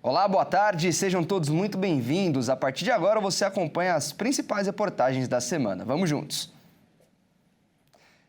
Olá, boa tarde, sejam todos muito bem-vindos. A partir de agora você acompanha as principais reportagens da semana. Vamos juntos.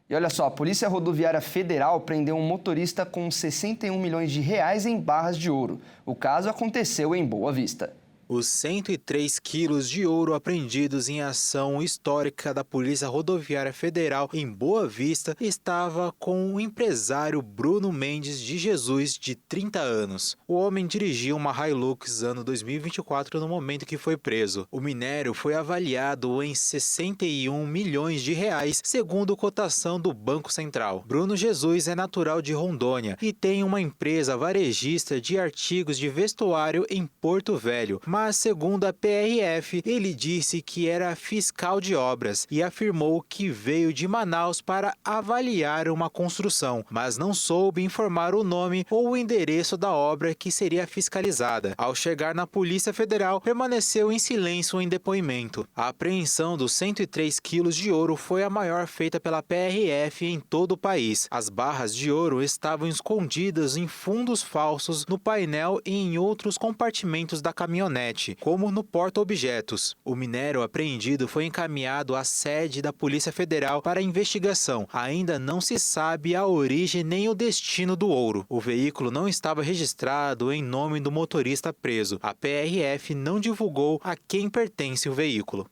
E olha só, a Polícia Rodoviária Federal prendeu um motorista com 61 milhões de reais em barras de ouro. O caso aconteceu em Boa Vista. Os 103 quilos de ouro apreendidos em ação histórica da Polícia Rodoviária Federal em Boa Vista estava com o empresário Bruno Mendes de Jesus, de 30 anos. O homem dirigia uma Hilux ano 2024 no momento que foi preso. O minério foi avaliado em 61 milhões de reais, segundo cotação do Banco Central. Bruno Jesus é natural de Rondônia e tem uma empresa varejista de artigos de vestuário em Porto Velho. Mas, segundo a PRF, ele disse que era fiscal de obras e afirmou que veio de Manaus para avaliar uma construção, mas não soube informar o nome ou o endereço da obra que seria fiscalizada. Ao chegar na Polícia Federal, permaneceu em silêncio em depoimento. A apreensão dos 103 quilos de ouro foi a maior feita pela PRF em todo o país. As barras de ouro estavam escondidas em fundos falsos no painel e em outros compartimentos da caminhonete, como no porta-objetos. O minério apreendido foi encaminhado à sede da Polícia Federal para investigação. Ainda não se sabe a origem nem o destino do ouro. O veículo não estava registrado em nome do motorista preso. A PRF não divulgou a quem pertence o veículo.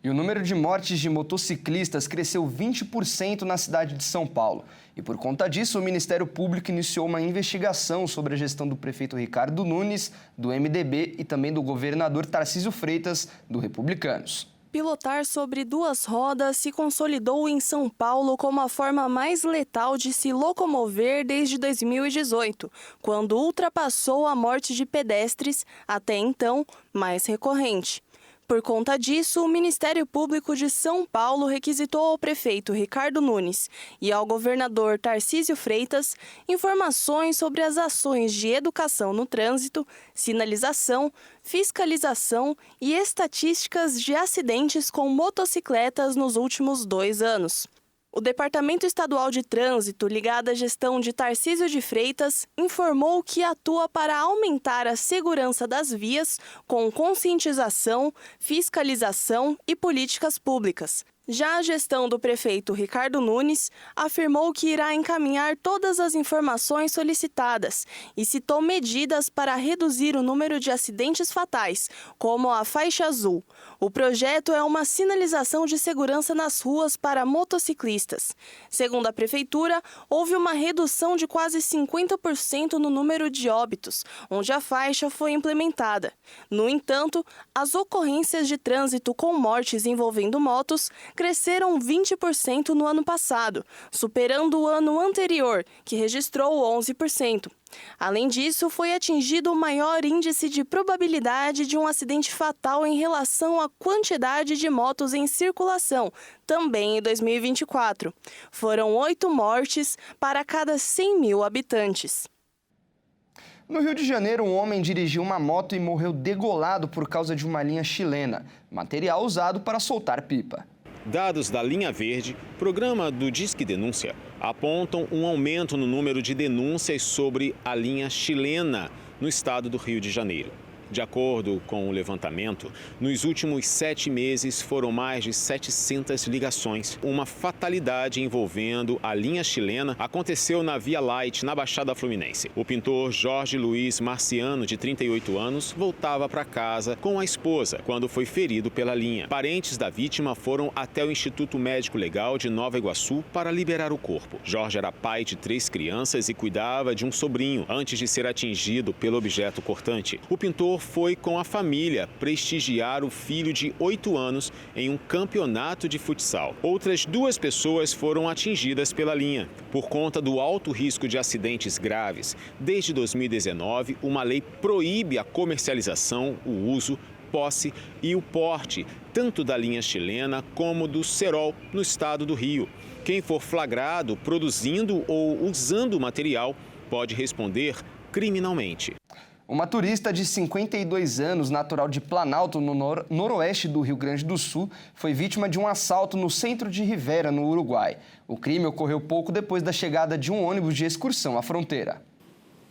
E o número de mortes de motociclistas cresceu 20% na cidade de São Paulo. E por conta disso, o Ministério Público iniciou uma investigação sobre a gestão do prefeito Ricardo Nunes, do MDB, e também do governador Tarcísio Freitas, do Republicanos. Pilotar sobre duas rodas se consolidou em São Paulo como a forma mais letal de se locomover desde 2018, quando ultrapassou a morte de pedestres, até então mais recorrente. Por conta disso, o Ministério Público de São Paulo requisitou ao prefeito Ricardo Nunes e ao governador Tarcísio Freitas informações sobre as ações de educação no trânsito, sinalização, fiscalização e estatísticas de acidentes com motocicletas nos últimos 2 anos. O Departamento Estadual de Trânsito, ligado à gestão de Tarcísio de Freitas, informou que atua para aumentar a segurança das vias com conscientização, fiscalização e políticas públicas. Já a gestão do prefeito Ricardo Nunes afirmou que irá encaminhar todas as informações solicitadas e citou medidas para reduzir o número de acidentes fatais, como a faixa azul. O projeto é uma sinalização de segurança nas ruas para motociclistas. Segundo a prefeitura, houve uma redução de quase 50% no número de óbitos, onde a faixa foi implementada. No entanto, as ocorrências de trânsito com mortes envolvendo motos cresceram 20% no ano passado, superando o ano anterior, que registrou 11%. Além disso, foi atingido o maior índice de probabilidade de um acidente fatal em relação à quantidade de motos em circulação, também em 2024. Foram 8 mortes para cada 100 mil habitantes. No Rio de Janeiro, um homem dirigiu uma moto e morreu degolado por causa de uma linha chilena, material usado para soltar pipa. Dados da Linha Verde, programa do Disque Denúncia, apontam um aumento no número de denúncias sobre a linha chilena no estado do Rio de Janeiro. De acordo com o levantamento, nos últimos 7 meses foram mais de 700 ligações. Uma fatalidade envolvendo a linha chilena aconteceu na Via Light, na Baixada Fluminense. O pintor Jorge Luiz Marciano, de 38 anos, voltava para casa com a esposa quando foi ferido pela linha. Parentes da vítima foram até o Instituto Médico Legal de Nova Iguaçu para liberar o corpo. Jorge era pai de 3 crianças e cuidava de um sobrinho antes de ser atingido pelo objeto cortante. O pintor foi com a família prestigiar o filho de 8 anos em um campeonato de futsal. Outras 2 pessoas foram atingidas pela linha. Por conta do alto risco de acidentes graves, desde 2019, uma lei proíbe a comercialização, o uso, posse e o porte, tanto da linha chilena como do cerol no estado do Rio. Quem for flagrado produzindo ou usando o material pode responder criminalmente. Uma turista de 52 anos, natural de Planalto, no noroeste do Rio Grande do Sul, foi vítima de um assalto no centro de Rivera, no Uruguai. O crime ocorreu pouco depois da chegada de um ônibus de excursão à fronteira.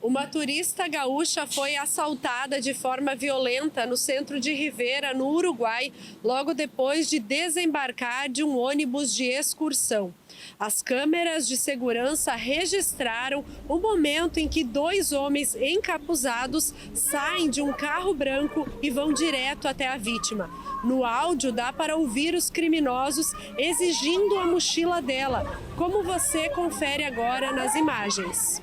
Uma turista gaúcha foi assaltada de forma violenta no centro de Rivera, no Uruguai, logo depois de desembarcar de um ônibus de excursão. As câmeras de segurança registraram o momento em que 2 homens encapuzados saem de um carro branco e vão direto até a vítima. No áudio dá para ouvir os criminosos exigindo a mochila dela, como você confere agora nas imagens.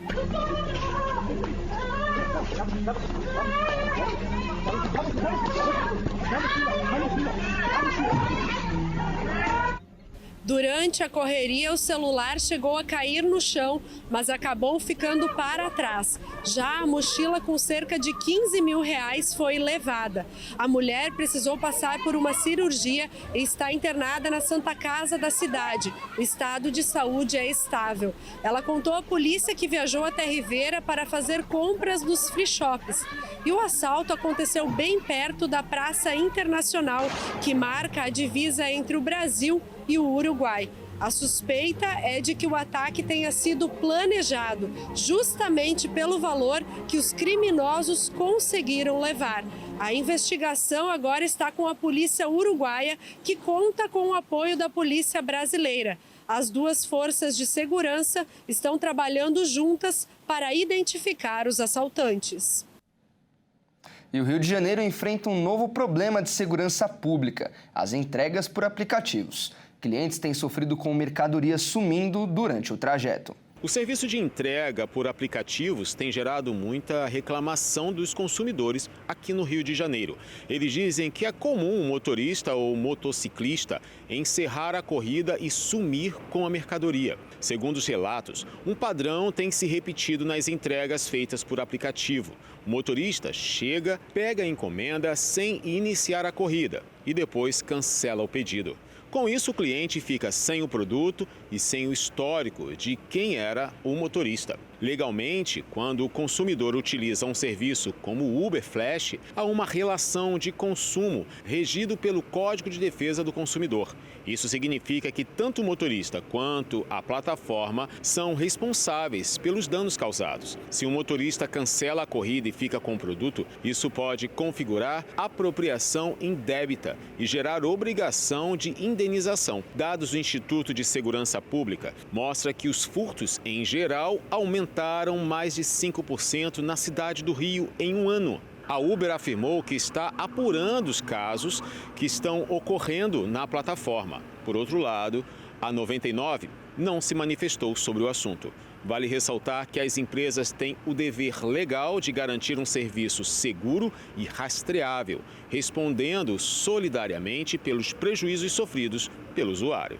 Durante a correria, o celular chegou a cair no chão, mas acabou ficando para trás. Já a mochila com cerca de R$15 mil foi levada. A mulher precisou passar por uma cirurgia e está internada na Santa Casa da cidade. O estado de saúde é estável. Ela contou à polícia que viajou até Rivera para fazer compras nos free shops. E o assalto aconteceu bem perto da Praça Internacional, que marca a divisa entre o Brasil e o Uruguai. A suspeita é de que o ataque tenha sido planejado, justamente pelo valor que os criminosos conseguiram levar. A investigação agora está com a polícia uruguaia, que conta com o apoio da polícia brasileira. As 2 forças de segurança estão trabalhando juntas para identificar os assaltantes. E o Rio de Janeiro enfrenta um novo problema de segurança pública: as entregas por aplicativos. Clientes têm sofrido com mercadorias sumindo durante o trajeto. O serviço de entrega por aplicativos tem gerado muita reclamação dos consumidores aqui no Rio de Janeiro. Eles dizem que é comum um motorista ou motociclista encerrar a corrida e sumir com a mercadoria. Segundo os relatos, um padrão tem se repetido nas entregas feitas por aplicativo. O motorista chega, pega a encomenda sem iniciar a corrida e depois cancela o pedido. Com isso, o cliente fica sem o produto e sem o histórico de quem era o motorista. Legalmente, quando o consumidor utiliza um serviço como o Uber Flash, há uma relação de consumo regido pelo Código de Defesa do Consumidor. Isso significa que tanto o motorista quanto a plataforma são responsáveis pelos danos causados. Se o motorista cancela a corrida e fica com o produto, isso pode configurar apropriação indébita e gerar obrigação de indenização. Dados do Instituto de Segurança Pública mostram que os furtos, em geral, aumentaram mais de 5% na cidade do Rio em um ano. A Uber afirmou que está apurando os casos que estão ocorrendo na plataforma. Por outro lado, a 99 não se manifestou sobre o assunto. Vale ressaltar que as empresas têm o dever legal de garantir um serviço seguro e rastreável, respondendo solidariamente pelos prejuízos sofridos pelo usuário.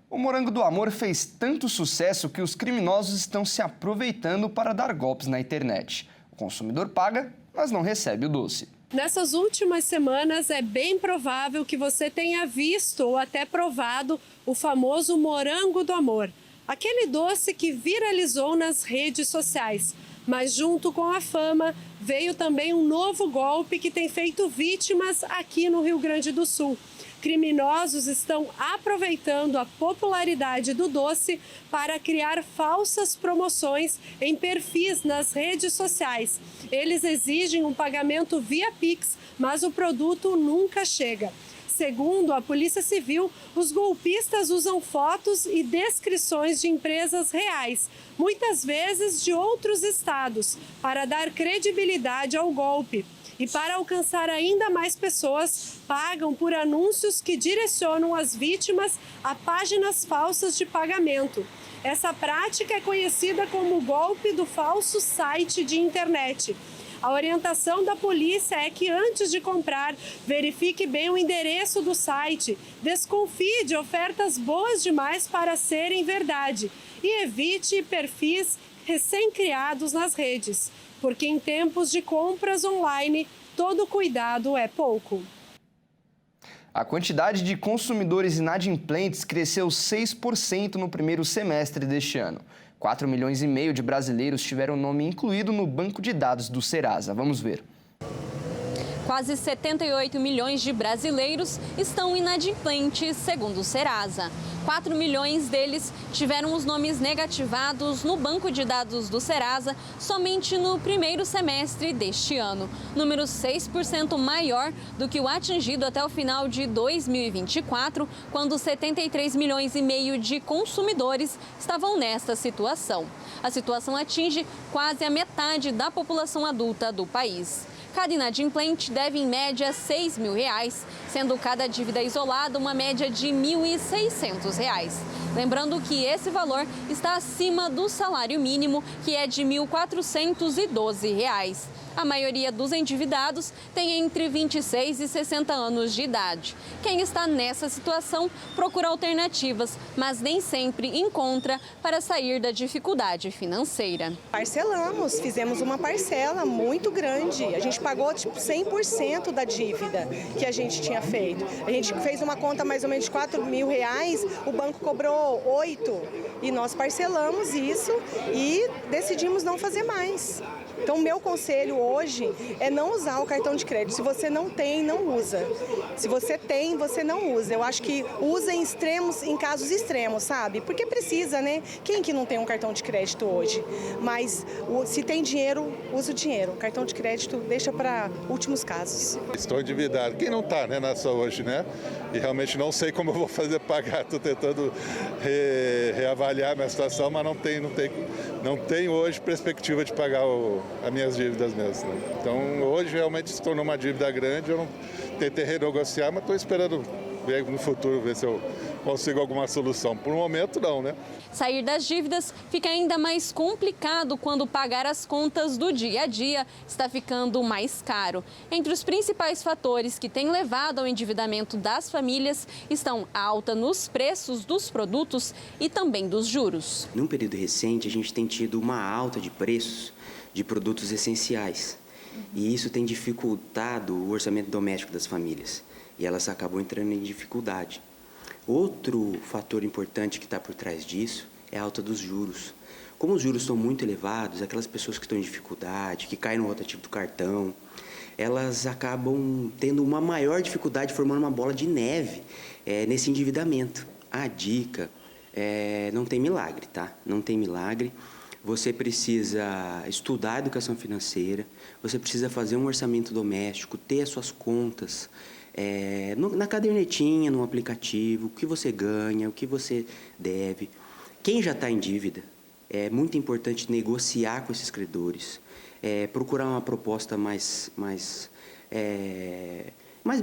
O Morango do Amor fez tanto sucesso que os criminosos estão se aproveitando para dar golpes na internet. O consumidor paga, mas não recebe o doce. Nessas últimas semanas, é bem provável que você tenha visto ou até provado o famoso Morango do Amor, aquele doce que viralizou nas redes sociais. Mas junto com a fama, veio também um novo golpe que tem feito vítimas aqui no Rio Grande do Sul. Criminosos estão aproveitando a popularidade do doce para criar falsas promoções em perfis nas redes sociais. Eles exigem um pagamento via Pix, mas o produto nunca chega. Segundo a Polícia Civil, os golpistas usam fotos e descrições de empresas reais, muitas vezes de outros estados, para dar credibilidade ao golpe. E para alcançar ainda mais pessoas, pagam por anúncios que direcionam as vítimas a páginas falsas de pagamento. Essa prática é conhecida como o golpe do falso site de internet. A orientação da polícia é que antes de comprar, verifique bem o endereço do site, desconfie de ofertas boas demais para serem verdade e evite perfis recém-criados nas redes, porque em tempos de compras online, todo cuidado é pouco. A quantidade de consumidores inadimplentes cresceu 6% no primeiro semestre deste ano. 4,5 milhões de brasileiros tiveram o nome incluído no banco de dados do Serasa. Vamos ver. Quase 78 milhões de brasileiros estão inadimplentes, segundo o Serasa. 4 milhões deles tiveram os nomes negativados no banco de dados do Serasa somente no primeiro semestre deste ano. Número 6% maior do que o atingido até o final de 2024, quando 73 milhões e meio de consumidores estavam nesta situação. A situação atinge quase a metade da população adulta do país. Cada inadimplente deve, em média, R$ 6.000, sendo cada dívida isolada uma média de R$ 1.600. Lembrando que esse valor está acima do salário mínimo, que é de R$ 1.412. A maioria dos endividados tem entre 26 e 60 anos de idade. Quem está nessa situação procura alternativas, mas nem sempre encontra para sair da dificuldade financeira. Parcelamos, fizemos uma parcela muito grande. A gente pagou tipo 100% da dívida que a gente tinha feito. A gente fez uma conta mais ou menos de R$ 4.000, o banco cobrou 8 e nós parcelamos isso e decidimos não fazer mais. Então, meu conselho hoje é não usar o cartão de crédito. Se você não tem, não usa. Se você tem, você não usa. Eu acho que usa em extremos, em casos extremos, sabe? Porque precisa, né? Quem que não tem um cartão de crédito hoje? Mas se tem dinheiro, usa o dinheiro. O cartão de crédito deixa para últimos casos. Estou endividado. Quem não está, né, nessa hoje, né? E realmente não sei como eu vou fazer pagar. Estou tentando reavaliar a minha situação, mas não tenho hoje perspectiva de pagar as minhas dívidas mesmo. Né? Então, hoje realmente se tornou uma dívida grande, eu não tentei renegociar, mas estou esperando ver no futuro, ver se eu consigo alguma solução. Por um momento, não, né? Sair das dívidas fica ainda mais complicado quando pagar as contas do dia a dia está ficando mais caro. Entre os principais fatores que têm levado ao endividamento das famílias estão a alta nos preços dos produtos e também dos juros. Num período recente, a gente tem tido uma alta de preços de produtos essenciais. E isso tem dificultado o orçamento doméstico das famílias. E elas acabam entrando em dificuldade. Outro fator importante que está por trás disso é a alta dos juros. Como os juros estão muito elevados, aquelas pessoas que estão em dificuldade, que caem no rotativo do cartão, elas acabam tendo uma maior dificuldade, formando uma bola de neve nesse endividamento. A dica não tem milagre, tá? Não tem milagre. Você precisa estudar a educação financeira, você precisa fazer um orçamento doméstico, ter as suas contas na cadernetinha, no aplicativo, o que você ganha, o que você deve. Quem já está em dívida, é muito importante negociar com esses credores, procurar uma proposta mais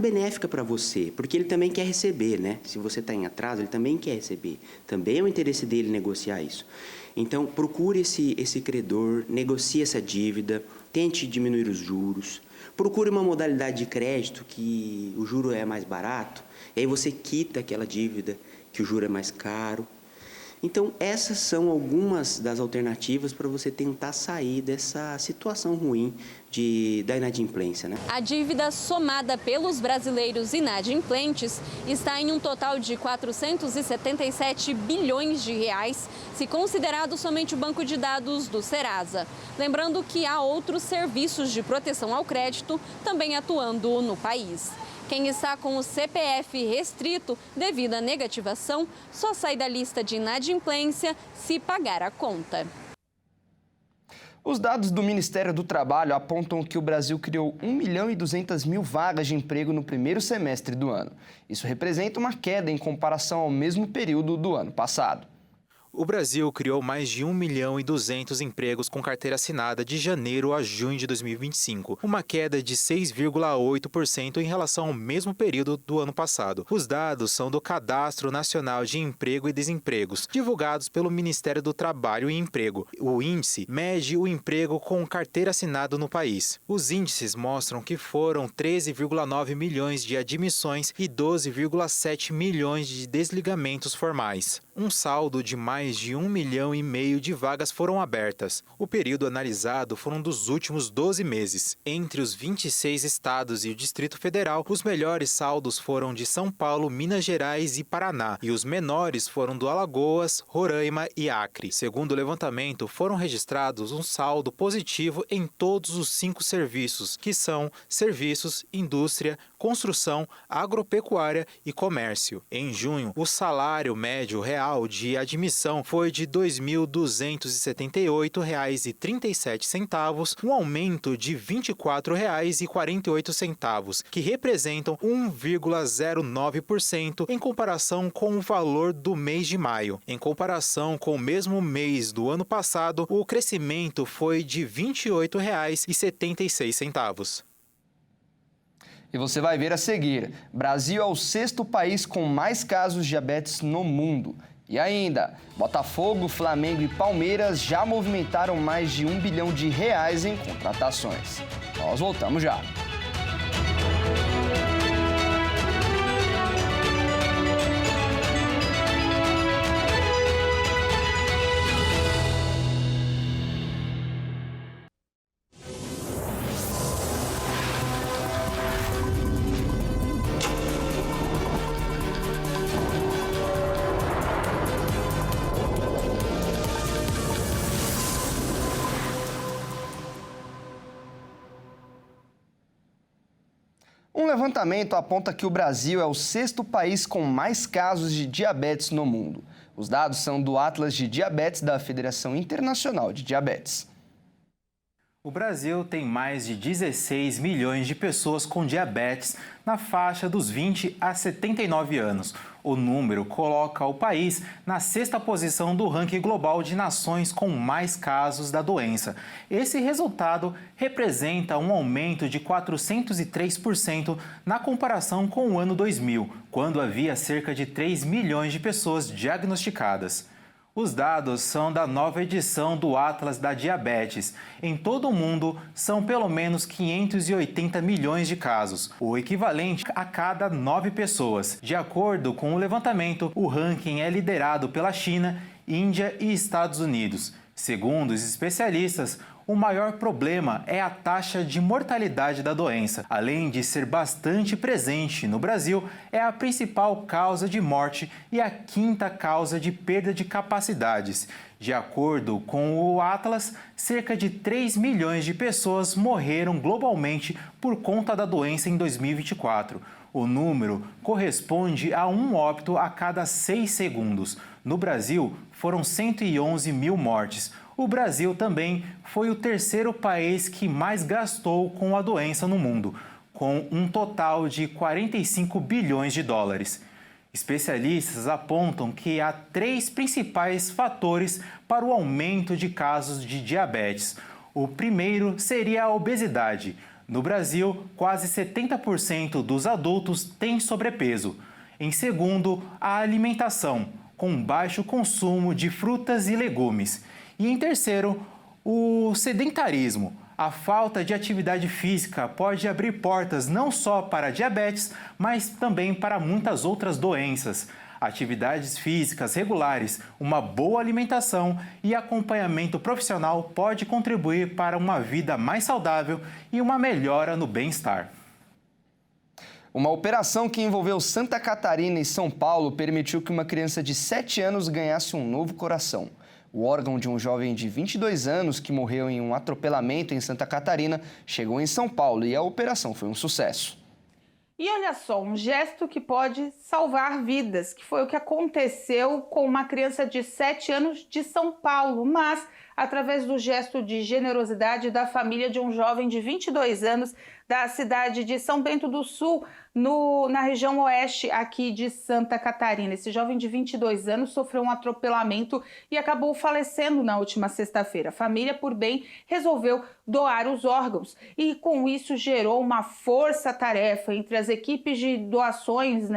benéfica para você, porque ele também quer receber, né? Se você está em atraso, ele também quer receber. Também é o interesse dele negociar isso. Então, procure esse credor, negocie essa dívida, tente diminuir os juros, procure uma modalidade de crédito que o juro é mais barato, e aí você quita aquela dívida que o juro é mais caro. Então, essas são algumas das alternativas para você tentar sair dessa situação ruim da inadimplência, né? A dívida somada pelos brasileiros inadimplentes está em um total de 477 bilhões de reais, se considerado somente o banco de dados do Serasa. Lembrando que há outros serviços de proteção ao crédito também atuando no país. Quem está com o CPF restrito devido à negativação só sai da lista de inadimplência se pagar a conta. Os dados do Ministério do Trabalho apontam que o Brasil criou 1.200.000 vagas de emprego no primeiro semestre do ano. Isso representa uma queda em comparação ao mesmo período do ano passado. O Brasil criou mais de 1.200.000 empregos com carteira assinada de janeiro a junho de 2025, uma queda de 6,8% em relação ao mesmo período do ano passado. Os dados são do Cadastro Nacional de Emprego e Desempregos, divulgados pelo Ministério do Trabalho e Emprego. O índice mede o emprego com carteira assinada no país. Os índices mostram que foram 13,9 milhões de admissões e 12,7 milhões de desligamentos formais, um saldo de mais mais de 1,5 milhão de vagas foram abertas. O período analisado foram dos últimos 12 meses. Entre os 26 estados e o Distrito Federal, os melhores saldos foram de São Paulo, Minas Gerais e Paraná, e os menores foram do Alagoas, Roraima e Acre. Segundo o levantamento, foram registrados um saldo positivo em todos os 5 serviços, que são serviços, indústria, construção, agropecuária e comércio. Em junho, o salário médio real de admissão foi de R$ 2.278,37, um aumento de R$ 24,48, que representam 1,09% em comparação com o valor do mês de maio. Em comparação com o mesmo mês do ano passado, o crescimento foi de R$ 28,76. E você vai ver a seguir: Brasil é o 6º país com mais casos de diabetes no mundo. E ainda, Botafogo, Flamengo e Palmeiras já movimentaram mais de R$1 bilhão em contratações. Nós voltamos já. Um levantamento aponta que o Brasil é o 6º país com mais casos de diabetes no mundo. Os dados são do Atlas de Diabetes da Federação Internacional de Diabetes. O Brasil tem mais de 16 milhões de pessoas com diabetes na faixa dos 20 a 79 anos. O número coloca o país na 6ª posição do ranking global de nações com mais casos da doença. Esse resultado representa um aumento de 403% na comparação com o ano 2000, quando havia cerca de 3 milhões de pessoas diagnosticadas. Os dados são da nova edição do Atlas da Diabetes. Em todo o mundo, são pelo menos 580 milhões de casos, o equivalente a cada 9 pessoas. De acordo com o levantamento, o ranking é liderado pela China, Índia e Estados Unidos. Segundo os especialistas, o maior problema é a taxa de mortalidade da doença. Além de ser bastante presente no Brasil, é a principal causa de morte e a 5ª causa de perda de capacidades. De acordo com o Atlas, cerca de 3 milhões de pessoas morreram globalmente por conta da doença em 2024. O número corresponde a um óbito a cada 6 segundos. No Brasil, foram 111 mil mortes. O Brasil também foi o 3º país que mais gastou com a doença no mundo, com um total de 45 bilhões de dólares. Especialistas apontam que há 3 principais fatores para o aumento de casos de diabetes. O primeiro seria a obesidade. No Brasil, quase 70% dos adultos têm sobrepeso. Em segundo, a alimentação, com baixo consumo de frutas e legumes. E em terceiro, o sedentarismo. A falta de atividade física pode abrir portas não só para diabetes, mas também para muitas outras doenças. Atividades físicas regulares, uma boa alimentação e acompanhamento profissional pode contribuir para uma vida mais saudável e uma melhora no bem-estar. Uma operação que envolveu Santa Catarina e São Paulo permitiu que uma criança de 7 anos ganhasse um novo coração. O órgão de um jovem de 22 anos que morreu em um atropelamento em Santa Catarina chegou em São Paulo e a operação foi um sucesso. E olha só, um gesto que pode salvar vidas, que foi o que aconteceu com uma criança de 7 anos de São Paulo, mas através do gesto de generosidade da família de um jovem de 22 anos da cidade de São Bento do Sul, na região oeste aqui de Santa Catarina. Esse jovem de 22 anos sofreu um atropelamento e acabou falecendo na última sexta-feira. A família, por bem, resolveu doar os órgãos e com isso gerou uma força-tarefa entre as equipes de doações,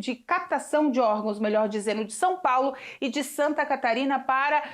de captação de órgãos, melhor dizendo, de São Paulo e de Santa Catarina para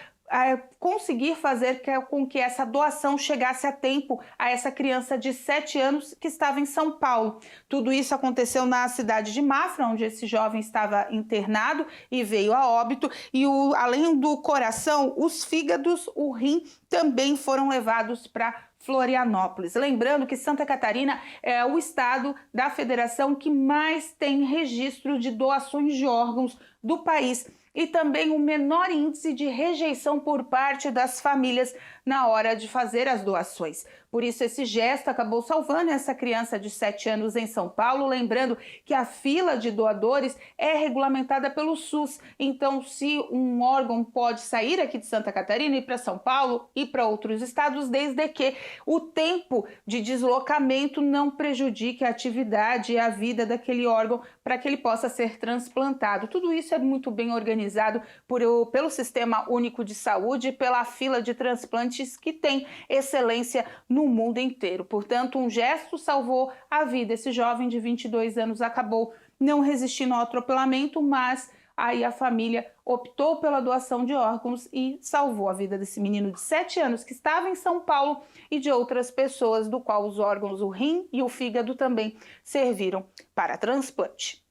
conseguir fazer com que essa doação chegasse a tempo a essa criança de 7 anos que estava em São Paulo. Tudo isso aconteceu na cidade de Mafra, onde esse jovem estava internado e veio a óbito. E além do coração, os fígados, o rim também foram levados para Florianópolis. Lembrando que Santa Catarina é o estado da federação que mais tem registro de doações de órgãos do país e também o menor índice de rejeição por parte das famílias na hora de fazer as doações. Por isso, esse gesto acabou salvando essa criança de 7 anos em São Paulo, lembrando que a fila de doadores é regulamentada pelo SUS. Então, se um órgão pode sair aqui de Santa Catarina e ir para São Paulo e para outros estados, desde que o tempo de deslocamento não prejudique a atividade e a vida daquele órgão para que ele possa ser transplantado. Tudo isso é muito bem organizado pelo Sistema Único de Saúde e pela fila de transplantes que tem excelência no mundo inteiro. Portanto, um gesto salvou a vida. Esse jovem de 22 anos acabou não resistindo ao atropelamento, mas aí a família optou pela doação de órgãos e salvou a vida desse menino de 7 anos que estava em São Paulo e de outras pessoas, do qual os órgãos, o rim e o fígado também serviram para transplante.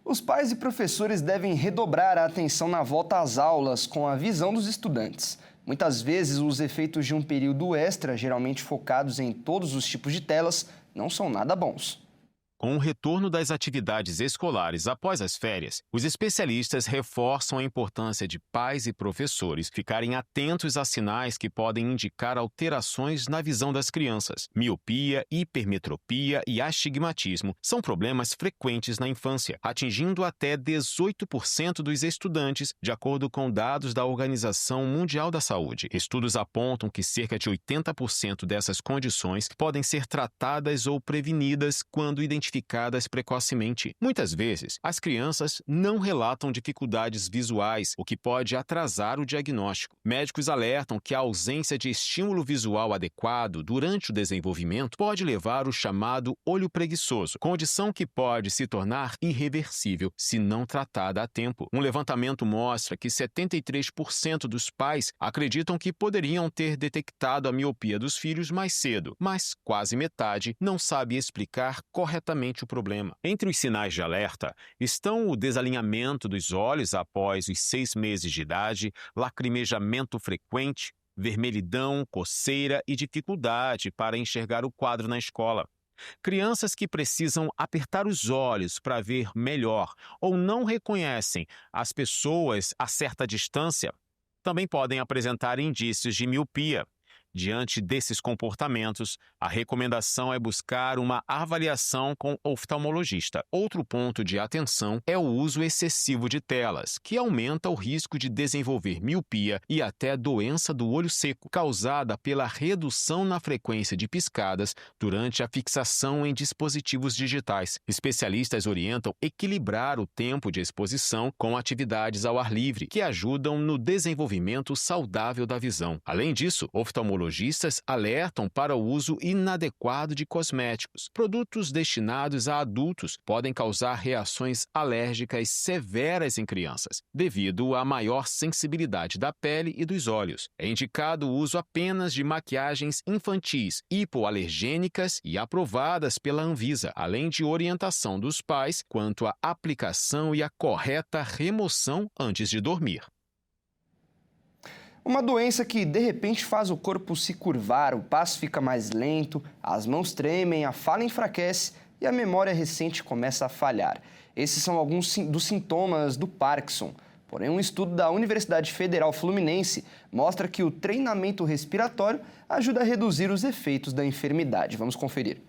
Os pais e professores devem redobrar a atenção na volta às aulas com a visão dos estudantes. Muitas vezes, os efeitos de um período extra, geralmente focados em todos os tipos de telas, não são nada bons. Com o retorno das atividades escolares após as férias, os especialistas reforçam a importância de pais e professores ficarem atentos a sinais que podem indicar alterações na visão das crianças. Miopia, hipermetropia e astigmatismo são problemas frequentes na infância, atingindo até 18% dos estudantes, de acordo com dados da Organização Mundial da Saúde. Estudos apontam que cerca de 80% dessas condições podem ser tratadas ou prevenidas quando identificadas precocemente. Muitas vezes, as crianças não relatam dificuldades visuais, o que pode atrasar o diagnóstico. Médicos alertam que a ausência de estímulo visual adequado durante o desenvolvimento pode levar ao chamado olho preguiçoso, condição que pode se tornar irreversível se não tratada a tempo. Um levantamento mostra que 73% dos pais acreditam que poderiam ter detectado a miopia dos filhos mais cedo, mas quase metade não sabe explicar corretamente o problema. Entre os sinais de alerta estão o desalinhamento dos olhos após os 6 meses de idade, lacrimejamento frequente, vermelhidão, coceira e dificuldade para enxergar o quadro na escola. Crianças que precisam apertar os olhos para ver melhor ou não reconhecem as pessoas a certa distância também podem apresentar indícios de miopia. Diante desses comportamentos, a recomendação é buscar uma avaliação com oftalmologista. Outro ponto de atenção é o uso excessivo de telas, que aumenta o risco de desenvolver miopia e até doença do olho seco, causada pela redução na frequência de piscadas durante a fixação em dispositivos digitais. Especialistas orientam equilibrar o tempo de exposição com atividades ao ar livre, que ajudam no desenvolvimento saudável da visão. Além disso, oftalmologistas alertam para o uso inadequado de cosméticos. Produtos destinados a adultos podem causar reações alérgicas severas em crianças, devido à maior sensibilidade da pele e dos olhos. É indicado o uso apenas de maquiagens infantis, hipoalergênicas e aprovadas pela Anvisa, além de orientação dos pais quanto à aplicação e a correta remoção antes de dormir. Uma doença que, de repente, faz o corpo se curvar, o passo fica mais lento, as mãos tremem, a fala enfraquece e a memória recente começa a falhar. Esses são alguns dos sintomas do Parkinson. Porém, um estudo da Universidade Federal Fluminense mostra que o treinamento respiratório ajuda a reduzir os efeitos da enfermidade. Vamos conferir.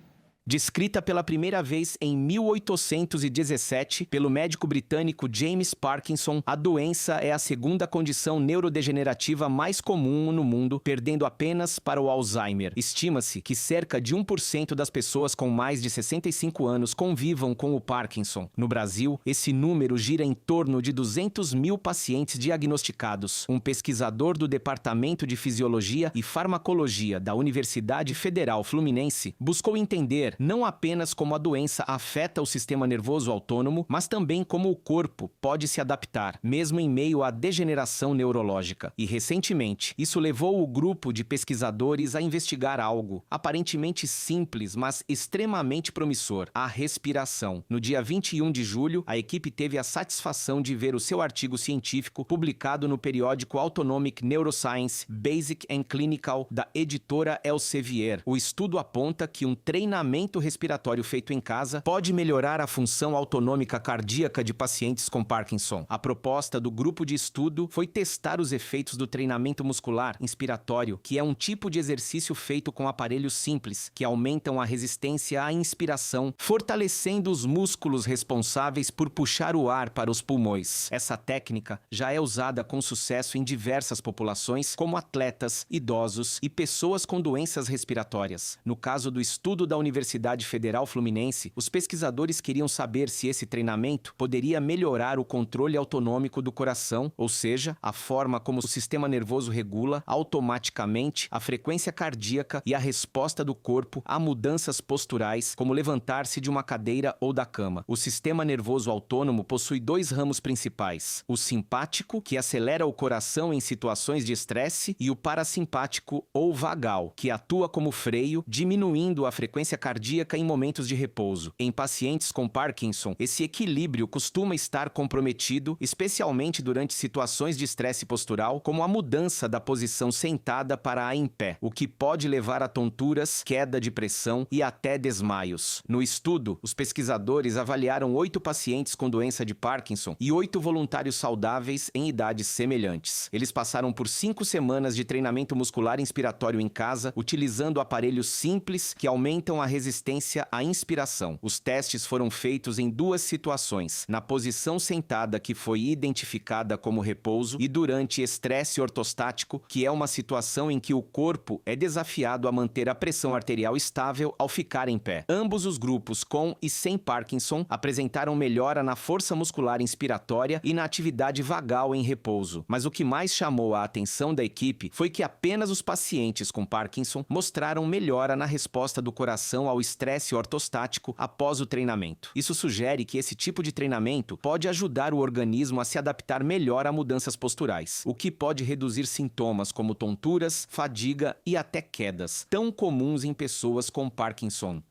Descrita pela primeira vez em 1817 pelo médico britânico James Parkinson, a doença é a segunda condição neurodegenerativa mais comum no mundo, perdendo apenas para o Alzheimer. Estima-se que cerca de 1% das pessoas com mais de 65 anos convivam com o Parkinson. No Brasil, esse número gira em torno de 200 mil pacientes diagnosticados. Um pesquisador do Departamento de Fisiologia e Farmacologia da Universidade Federal Fluminense buscou entender entender não apenas como a doença afeta o sistema nervoso autônomo, mas também como o corpo pode se adaptar, mesmo em meio à degeneração neurológica. E, recentemente, isso levou o grupo de pesquisadores a investigar algo aparentemente simples, mas extremamente promissor: a respiração. No dia 21 de julho, a equipe teve a satisfação de ver o seu artigo científico publicado no periódico Autonomic Neuroscience Basic and Clinical da editora Elsevier. O estudo aponta que um treinamento respiratório feito em casa pode melhorar a função autonômica cardíaca de pacientes com Parkinson. A proposta do grupo de estudo foi testar os efeitos do treinamento muscular inspiratório, que é um tipo de exercício feito com aparelhos simples, que aumentam a resistência à inspiração, fortalecendo os músculos responsáveis por puxar o ar para os pulmões. Essa técnica já é usada com sucesso em diversas populações, como atletas, idosos e pessoas com doenças respiratórias. No caso do estudo da Universidade Federal Fluminense, os pesquisadores queriam saber se esse treinamento poderia melhorar o controle autonômico do coração, ou seja, a forma como o sistema nervoso regula automaticamente a frequência cardíaca e a resposta do corpo a mudanças posturais, como levantar-se de uma cadeira ou da cama. O sistema nervoso autônomo possui dois ramos principais: o simpático, que acelera o coração em situações de estresse, e o parasimpático ou vagal, que atua como freio, diminuindo a frequência cardíaca em momentos de repouso. Em pacientes com Parkinson, esse equilíbrio costuma estar comprometido, especialmente durante situações de estresse postural, como a mudança da posição sentada para a em pé, o que pode levar a tonturas, queda de pressão e até desmaios. No estudo, os pesquisadores avaliaram 8 pacientes com doença de Parkinson e 8 voluntários saudáveis em idades semelhantes. Eles passaram por 5 semanas de treinamento muscular inspiratório em casa, utilizando aparelhos simples que aumentam a resistência à inspiração. Os testes foram feitos em 2 situações: na posição sentada, que foi identificada como repouso, e durante estresse ortostático, que é uma situação em que o corpo é desafiado a manter a pressão arterial estável ao ficar em pé. Ambos os grupos, com e sem Parkinson, apresentaram melhora na força muscular inspiratória e na atividade vagal em repouso. Mas o que mais chamou a atenção da equipe foi que apenas os pacientes com Parkinson mostraram melhora na resposta do coração ao estresse ortostático após o treinamento. Isso sugere que esse tipo de treinamento pode ajudar o organismo a se adaptar melhor a mudanças posturais, o que pode reduzir sintomas como tonturas, fadiga e até quedas, tão comuns em pessoas com Parkinson.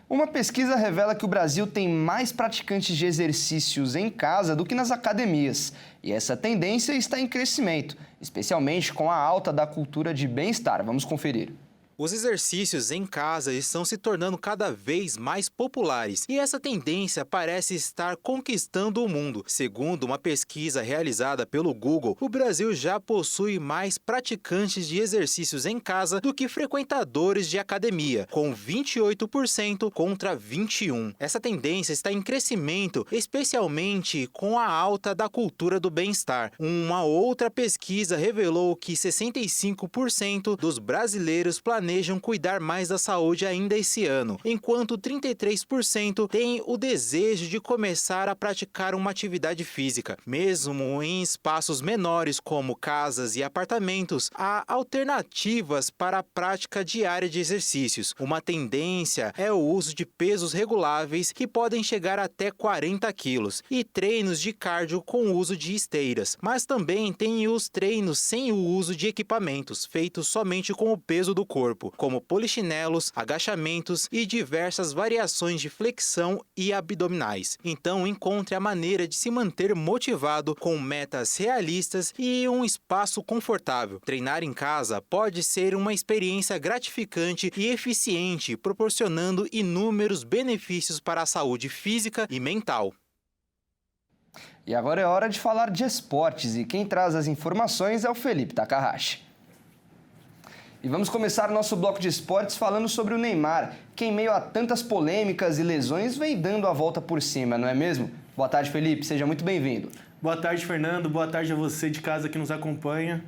Uma pesquisa revela que o Brasil tem mais praticantes de exercícios em casa do que nas academias. E essa tendência está em crescimento, especialmente com a alta da cultura de bem-estar. Vamos conferir. Os exercícios em casa estão se tornando cada vez mais populares e essa tendência parece estar conquistando o mundo. Segundo uma pesquisa realizada pelo Google, o Brasil já possui mais praticantes de exercícios em casa do que frequentadores de academia, com 28% contra 21%. Essa tendência está em crescimento, especialmente com a alta da cultura do bem-estar. Uma outra pesquisa revelou que 65% dos brasileiros planejam cuidar mais da saúde ainda esse ano, enquanto 33% têm o desejo de começar a praticar uma atividade física. Mesmo em espaços menores como casas e apartamentos, há alternativas para a prática diária de exercícios. Uma tendência é o uso de pesos reguláveis que podem chegar até 40 quilos e treinos de cardio com o uso de esteiras, mas também tem os treinos sem o uso de equipamentos, feitos somente com o peso do corpo, como polichinelos, agachamentos e diversas variações de flexão e abdominais. Então, encontre a maneira de se manter motivado com metas realistas e um espaço confortável. Treinar em casa pode ser uma experiência gratificante e eficiente, proporcionando inúmeros benefícios para a saúde física e mental. E agora é hora de falar de esportes e quem traz as informações é o Felipe Takahashi. E vamos começar o nosso bloco de esportes falando sobre o Neymar, que em meio a tantas polêmicas e lesões vem dando a volta por cima, não é mesmo? Boa tarde, Felipe, seja muito bem-vindo. Boa tarde, Fernando, boa tarde a você de casa que nos acompanha.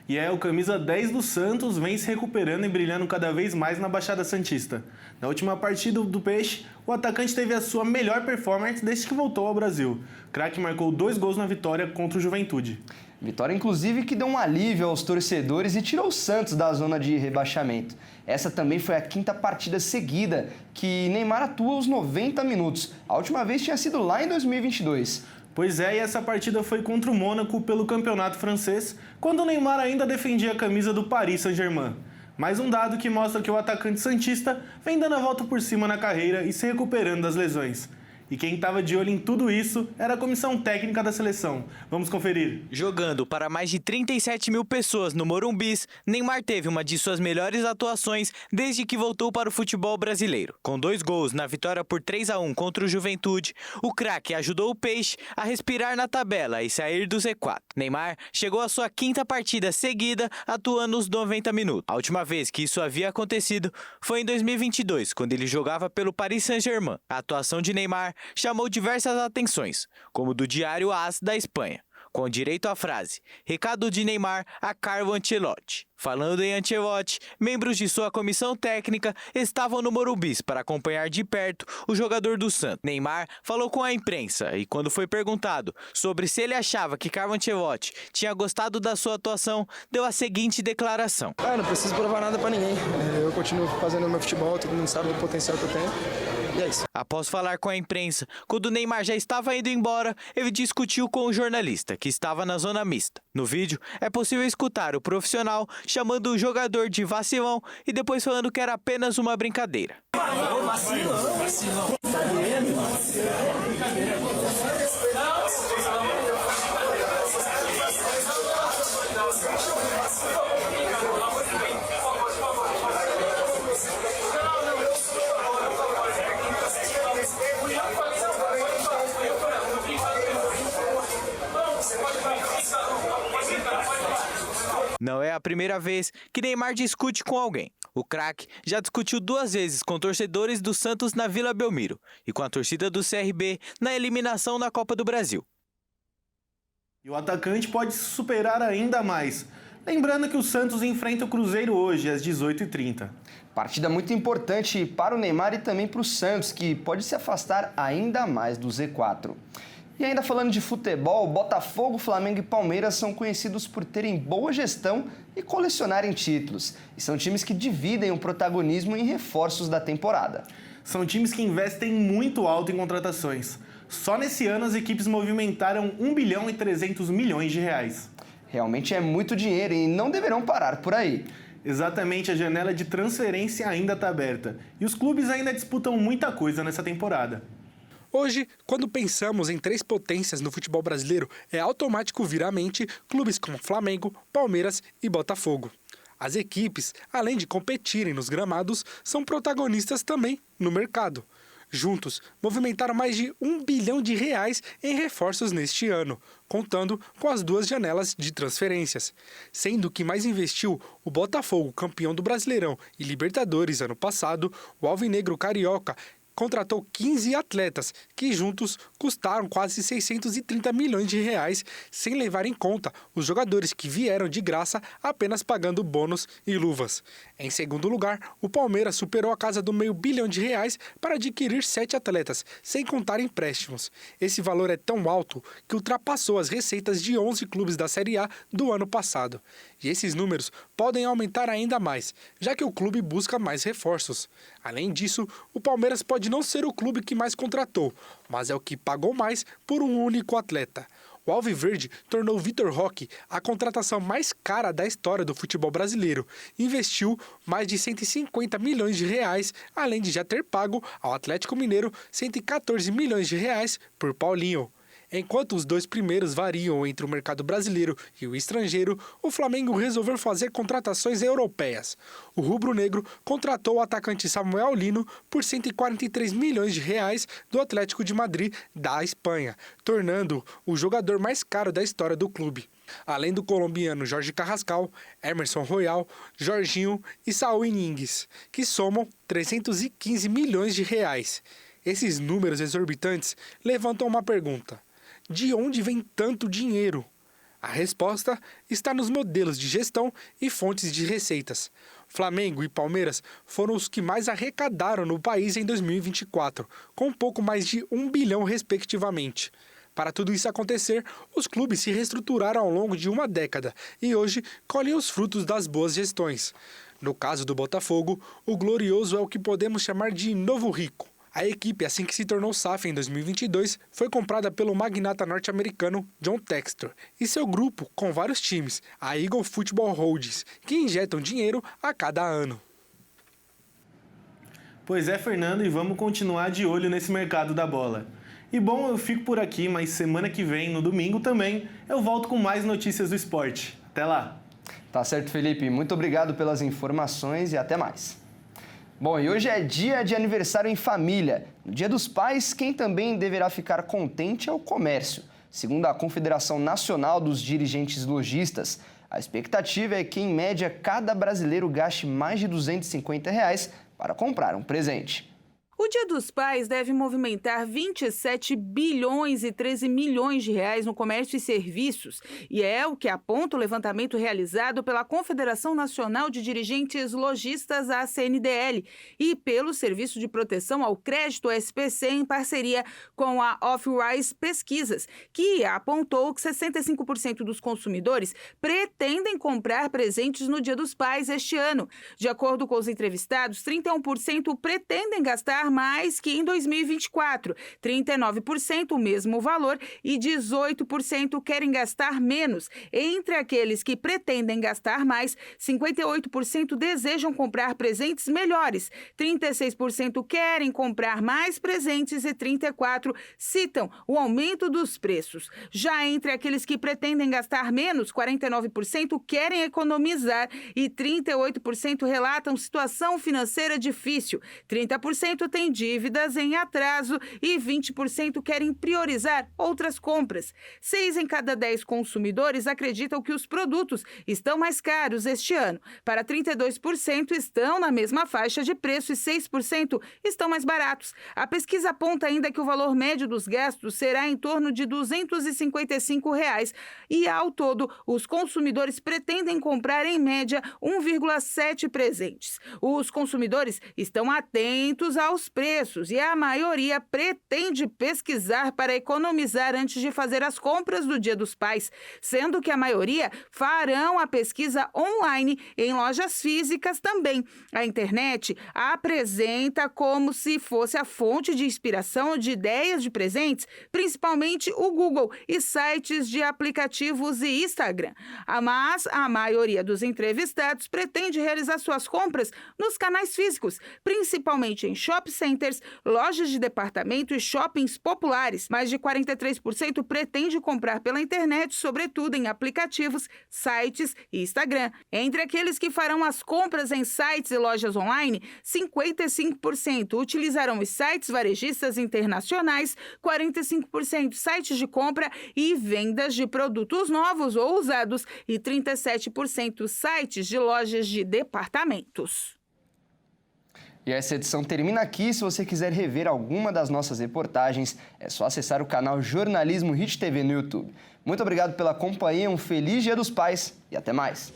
E o camisa 10 do Santos vem se recuperando e brilhando cada vez mais na Baixada Santista. Na última partida do Peixe, o atacante teve a sua melhor performance desde que voltou ao Brasil. O craque marcou 2 gols na vitória contra o Juventude. Vitória, inclusive, que deu um alívio aos torcedores e tirou o Santos da zona de rebaixamento. Essa também foi a 5ª partida seguida que Neymar atua os 90 minutos. A última vez tinha sido lá em 2022. Pois é, e essa partida foi contra o Mônaco pelo campeonato francês, quando o Neymar ainda defendia a camisa do Paris Saint-Germain. Mais um dado que mostra que o atacante santista vem dando a volta por cima na carreira e se recuperando das lesões. E quem estava de olho em tudo isso era a comissão técnica da seleção. Vamos conferir. Jogando para mais de 37 mil pessoas no Morumbi, Neymar teve uma de suas melhores atuações desde que voltou para o futebol brasileiro. Com 2 gols na vitória por 3-1 contra o Juventude, o craque ajudou o Peixe a respirar na tabela e sair do Z4. Neymar chegou à sua 5ª partida seguida, atuando os 90 minutos. A última vez que isso havia acontecido foi em 2022, quando ele jogava pelo Paris Saint-Germain. A atuação de Neymar chamou diversas atenções, como do diário AS da Espanha, com direito à frase "Recado de Neymar a Carlo Ancelotti". Falando em Ancelotti, membros de sua comissão técnica estavam no Morumbi para acompanhar de perto o jogador do Santos. Neymar falou com a imprensa e, quando foi perguntado sobre se ele achava que Carlo Ancelotti tinha gostado da sua atuação, deu a seguinte declaração: não preciso provar nada para ninguém. Eu continuo fazendo o meu futebol, todo mundo sabe do potencial que eu tenho. E é isso. Após falar com a imprensa, quando o Neymar já estava indo embora, ele discutiu com o jornalista, que estava na zona mista. No vídeo, é possível escutar o profissional chamando o jogador de vacilão e depois falando que era apenas uma brincadeira. Não é a primeira vez que Neymar discute com alguém. O craque já discutiu 2 vezes com torcedores do Santos na Vila Belmiro e com a torcida do CRB na eliminação na Copa do Brasil. E o atacante pode se superar ainda mais. Lembrando que o Santos enfrenta o Cruzeiro hoje, às 18h30. Partida muito importante para o Neymar e também para o Santos, que pode se afastar ainda mais do Z4. E ainda falando de futebol, Botafogo, Flamengo e Palmeiras são conhecidos por terem boa gestão e colecionarem títulos. E são times que dividem o protagonismo em reforços da temporada. São times que investem muito alto em contratações. Só nesse ano as equipes movimentaram 1 bilhão e 300 milhões de reais. Realmente é muito dinheiro e não deverão parar por aí. Exatamente, a janela de transferência ainda está aberta. E os clubes ainda disputam muita coisa nessa temporada. Hoje, quando pensamos em 3 potências no futebol brasileiro, é automático vir à mente clubes como Flamengo, Palmeiras e Botafogo. As equipes, além de competirem nos gramados, são protagonistas também no mercado. Juntos, movimentaram mais de 1 bilhão de reais em reforços neste ano, contando com as 2 janelas de transferências. Sendo que mais investiu o Botafogo, campeão do Brasileirão e Libertadores ano passado, o alvinegro carioca contratou 15 atletas, que juntos custaram quase 630 milhões de reais, sem levar em conta os jogadores que vieram de graça apenas pagando bônus e luvas. Em segundo lugar, o Palmeiras superou a casa do R$500 milhão para adquirir 7 atletas, sem contar empréstimos. Esse valor é tão alto que ultrapassou as receitas de 11 clubes da Série A do ano passado. E esses números podem aumentar ainda mais, já que o clube busca mais reforços. Além disso, o Palmeiras pode não ser o clube que mais contratou, mas é o que pagou mais por um único atleta. O Alviverde tornou Vitor Roque a contratação mais cara da história do futebol brasileiro. Investiu mais de 150 milhões de reais, além de já ter pago ao Atlético Mineiro 114 milhões de reais por Paulinho. Enquanto os 2 primeiros variam entre o mercado brasileiro e o estrangeiro, o Flamengo resolveu fazer contratações europeias. O rubro-negro contratou o atacante Samuel Lino por 143 milhões de reais do Atlético de Madrid, da Espanha, tornando o jogador mais caro da história do clube. Além do colombiano Jorge Carrascal, Emerson Royal, Jorginho e Saúl Ñíguez, que somam 315 milhões de reais. Esses números exorbitantes levantam uma pergunta: de onde vem tanto dinheiro? A resposta está nos modelos de gestão e fontes de receitas. Flamengo e Palmeiras foram os que mais arrecadaram no país em 2024, com pouco mais de 1 bilhão respectivamente. Para tudo isso acontecer, os clubes se reestruturaram ao longo de uma década e hoje colhem os frutos das boas gestões. No caso do Botafogo, o glorioso é o que podemos chamar de novo rico. A equipe, assim que se tornou SAF em 2022, foi comprada pelo magnata norte-americano John Textor e seu grupo com vários times, a Eagle Football Holdings, que injetam dinheiro a cada ano. Pois é, Fernando, e vamos continuar de olho nesse mercado da bola. E bom, eu fico por aqui, mas semana que vem, no domingo também, eu volto com mais notícias do esporte. Até lá! Tá certo, Felipe. Muito obrigado pelas informações e até mais. Bom, e hoje é dia de aniversário em família. No Dia dos Pais, quem também deverá ficar contente é o comércio. Segundo a Confederação Nacional dos Dirigentes Lojistas, a expectativa é que, em média, cada brasileiro gaste mais de R$ 250 para comprar um presente. O Dia dos Pais deve movimentar 27 bilhões e 13 milhões de reais no comércio e serviços, e é o que aponta o levantamento realizado pela Confederação Nacional de Dirigentes Lojistas, a CNDL, e pelo Serviço de Proteção ao Crédito, SPC, em parceria com a Off-Rise Pesquisas, que apontou que 65% dos consumidores pretendem comprar presentes no Dia dos Pais este ano. De acordo com os entrevistados, 31% pretendem gastar mais que em 2024, 39% o mesmo valor e 18% querem gastar menos. Entre aqueles que pretendem gastar mais, 58% desejam comprar presentes melhores, 36% querem comprar mais presentes e 34% citam o aumento dos preços. Já entre aqueles que pretendem gastar menos, 49% querem economizar e 38% relatam situação financeira difícil, 30% têm dívidas em atraso e 20% querem priorizar outras compras. 6 em cada 10 consumidores acreditam que os produtos estão mais caros este ano. Para 32% estão na mesma faixa de preço e 6% estão mais baratos. A pesquisa aponta ainda que o valor médio dos gastos será em torno de R$ 255 e, ao todo, os consumidores pretendem comprar, em média, 1,7 presentes. Os consumidores estão atentos aos preços e a maioria pretende pesquisar para economizar antes de fazer as compras do Dia dos Pais, sendo que a maioria farão a pesquisa online em lojas físicas também. A internet apresenta como se fosse a fonte de inspiração de ideias de presentes, principalmente o Google e sites de aplicativos e Instagram. Mas a maioria dos entrevistados pretende realizar suas compras nos canais físicos, principalmente em shopping centers, lojas de departamento e shoppings populares. Mais de 43% pretende comprar pela internet, sobretudo em aplicativos, sites e Instagram. Entre aqueles que farão as compras em sites e lojas online, 55% utilizarão os sites varejistas internacionais, 45% sites de compra e vendas de produtos novos ou usados e 37% sites de lojas de departamentos. E essa edição termina aqui. Se você quiser rever alguma das nossas reportagens, é só acessar o canal Jornalismo Hit TV no YouTube. Muito obrigado pela companhia, um feliz Dia dos Pais e até mais!